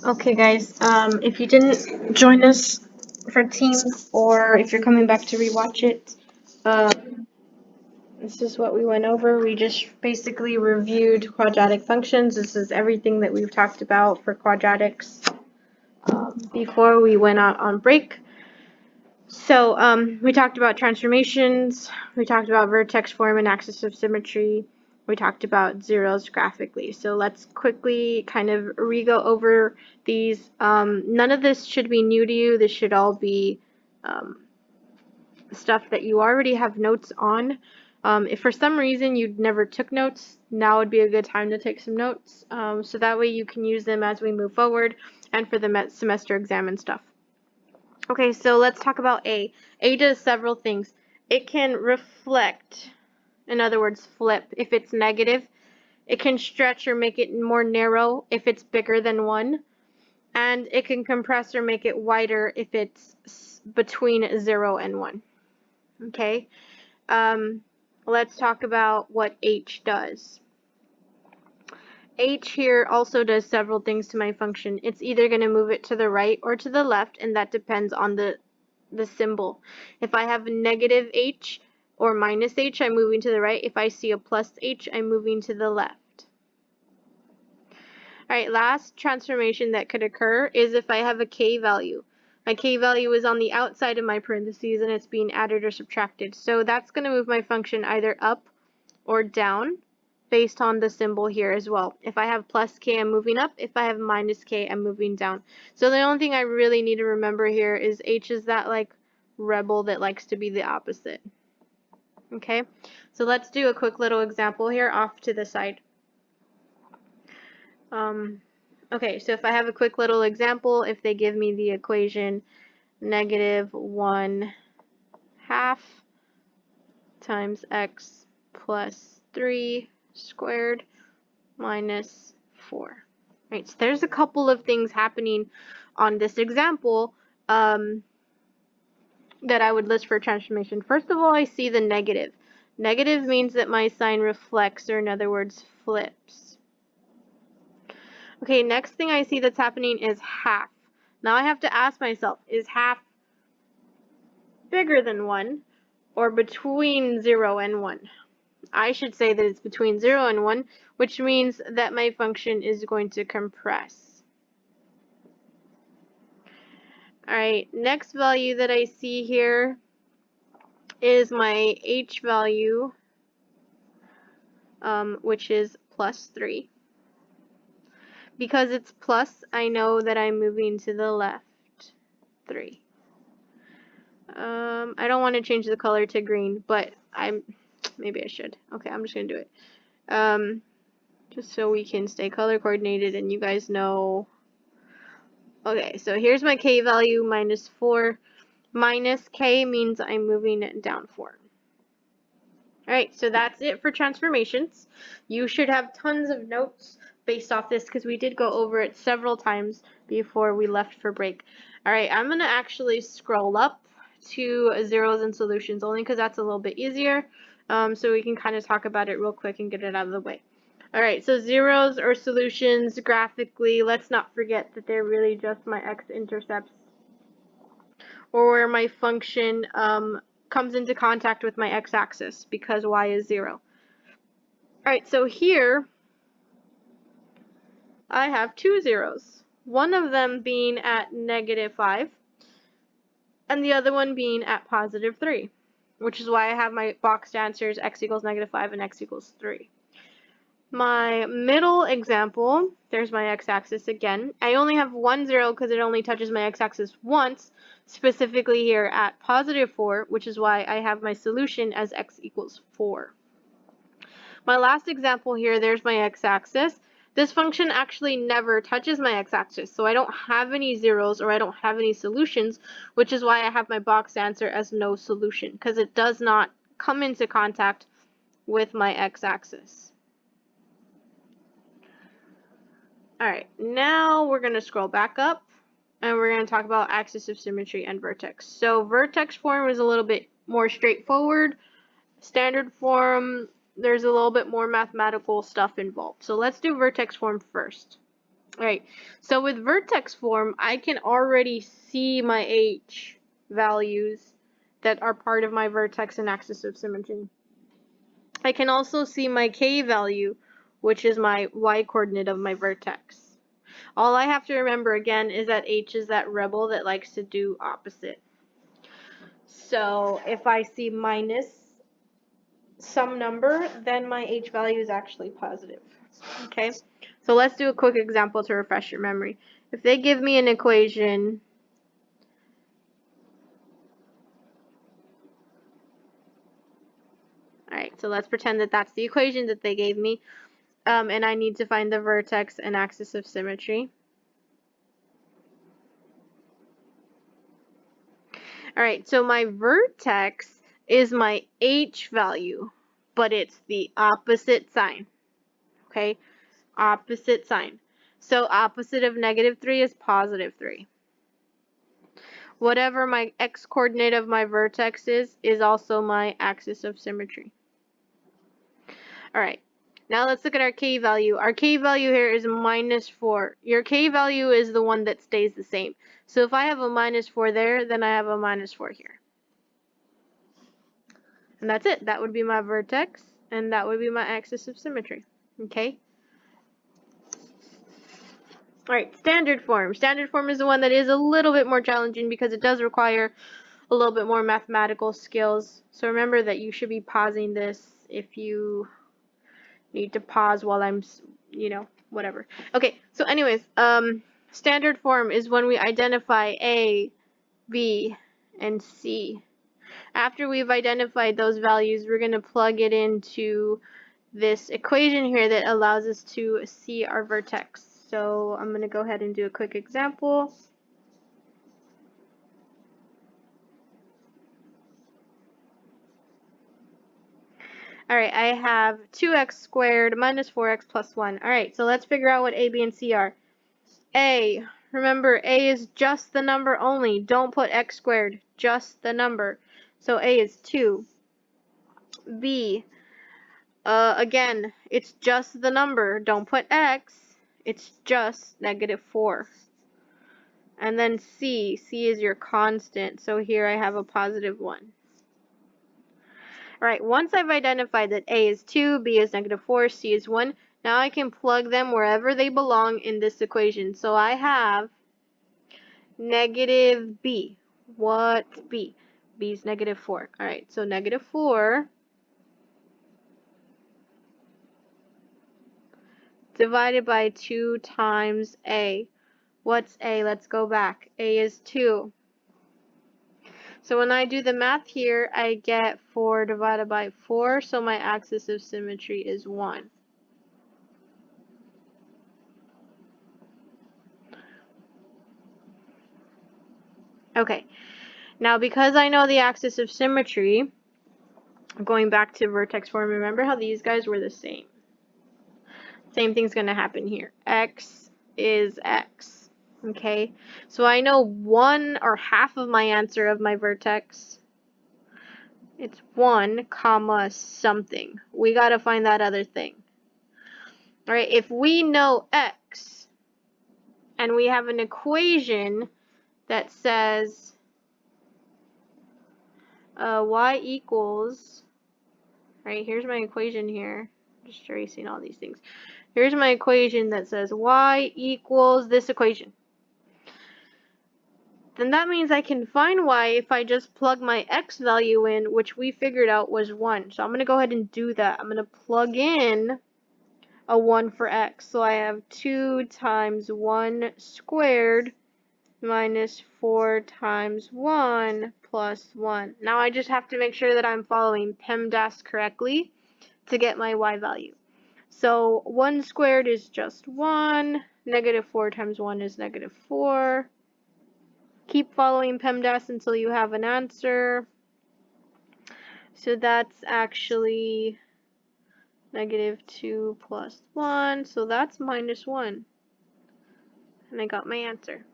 Okay, guys, if you didn't join us for team or if you're coming back to rewatch it, this is what we went over. We just basically reviewed quadratic functions. This is everything that we've talked about for quadratics before we went out on break. So we talked about transformations, we talked about vertex form and axis of symmetry, we talked about zeros graphically. So let's quickly kind of re-go over these. None of this should be new to you. This should all be stuff that you already have notes on. If for some reason you never took notes, now would be a good time to take some notes. So that way you can use them as we move forward and for the semester exam and stuff. Okay, so let's talk about A. A does several things. It can reflect, in other words, flip if it's negative. It can stretch or make it more narrow if it's bigger than 1. And it can compress or make it wider if it's between 0 and 1. Okay, let's talk about what H does. H here also does several things to my function. It's either going to move it to the right or to the left, and that depends on the symbol. If I have a negative H or minus H, I'm moving to the right. If I see a plus H, I'm moving to the left. Alright, last transformation that could occur is if I have a K value. My K value is on the outside of my parentheses and it's being added or subtracted. So that's going to move my function either up or down based on the symbol here as well. If I have plus K, I'm moving up. If I have minus K, I'm moving down. So the only thing I really need to remember here is H is that like rebel that likes to be the opposite. Okay, so let's do a quick little example here off to the side. Okay, so if I have a quick little example, if they give me the equation -1/2 times x plus 3 squared minus 4. Right, so there's a couple of things happening on this example that I would list for transformation. First of all, I see the negative. Negative means that my sign reflects, or in other words, flips. Okay, next thing I see that's happening is half. Now I have to ask myself, is half bigger than 1 or between 0 and 1? I should say that it's between 0 and 1, which means that my function is going to compress. Alright, next value that I see here is my h value, which is plus 3. Because it's plus, I know that I'm moving to the left 3. I don't want to change the color to green, but maybe I should. Okay, I'm just going to do it. Just so we can stay color coordinated and you guys know. Okay, so here's my K value, -4. Minus K means I'm moving down 4. Alright, so that's it for transformations. You should have tons of notes based off this because we did go over it several times before we left for break. Alright, I'm going to actually scroll up to zeros and solutions only because that's a little bit easier. So we can kind of talk about it real quick and get it out of the way. Alright, so zeros or solutions graphically, let's not forget that they're really just my x-intercepts, or where my function comes into contact with my x-axis because y is 0. Alright, so here I have 2 zeros. One of them being at -5 and the other one being at +3, which is why I have my boxed answers x equals -5 and x equals 3. My middle example, there's my x-axis again. I only have 1 0 because it only touches my x-axis once, specifically here at +4, which is why I have my solution as x equals 4. My last example here, there's my x-axis. This function actually never touches my x-axis, so I don't have any zeros or I don't have any solutions, which is why I have my box answer as no solution, because it does not come into contact with my x-axis. Alright, now we're going to scroll back up and we're going to talk about axis of symmetry and vertex. So vertex form is a little bit more straightforward. Standard form, there's a little bit more mathematical stuff involved. So let's do vertex form first. Alright, so with vertex form, I can already see my H values that are part of my vertex and axis of symmetry. I can also see my K value, which is my Y coordinate of my vertex. All I have to remember again is that H is that rebel that likes to do opposite. So if I see minus some number, then my H value is actually positive. Okay, so let's do a quick example to refresh your memory. If they give me an equation, alright, so let's pretend that that's the equation that they gave me, and I need to find the vertex and axis of symmetry. Alright, so my vertex is my H value, but it's the opposite sign. Okay, opposite sign. So opposite of -3 is +3. Whatever my x coordinate of my vertex is also my axis of symmetry. Alright, now let's look at our k value. Our k value here is -4. Your k value is the one that stays the same. So if I have a -4 there, then I have a -4 here. And that's it. That would be my vertex, and that would be my axis of symmetry. Okay? Alright, standard form. Standard form is the one that is a little bit more challenging because it does require a little bit more mathematical skills. So remember that you should be pausing this if you need to pause while I'm, whatever. Okay, so anyways, standard form is when we identify A, B, and C. After we've identified those values, we're going to plug it into this equation here that allows us to see our vertex. So I'm going to go ahead and do a quick example. Alright, I have 2x squared minus 4x plus 1. Alright, so let's figure out what A, B, and C are. A, remember, A is just the number only. Don't put x squared, just the number. So A is 2. B, again, it's just the number. Don't put x. It's just -4. And then C is your constant. So here I have a +1. Alright, once I've identified that A is 2, B is -4, C is 1, now I can plug them wherever they belong in this equation. So I have negative B. What's B? B is -4. Alright, so -4 divided by 2 times A. What's A? Let's go back. A is 2. So when I do the math here, I get 4 divided by 4, so my axis of symmetry is 1. Okay, now because I know the axis of symmetry, going back to vertex form, remember how these guys were the same. Same thing's going to happen here. X is X. Okay, so I know 1 or half of my answer of my vertex. It's 1 comma something. We got to find that other thing. Alright, if we know X and we have an equation that says y equals, right, here's my equation here. Just erasing all these things. Here's my equation that says y equals this equation. Then that means I can find y if I just plug my x value in, which we figured out was 1. So I'm going to go ahead and do that. I'm going to plug in a 1 for x. So I have 2 times 1 squared minus 4 times 1 plus 1. Now I just have to make sure that I'm following PEMDAS correctly to get my y value. So 1 squared is just 1. -4 times 1 is -4. Keep following PEMDAS until you have an answer. So that's actually -2 plus 1. So that's -1. And I got my answer.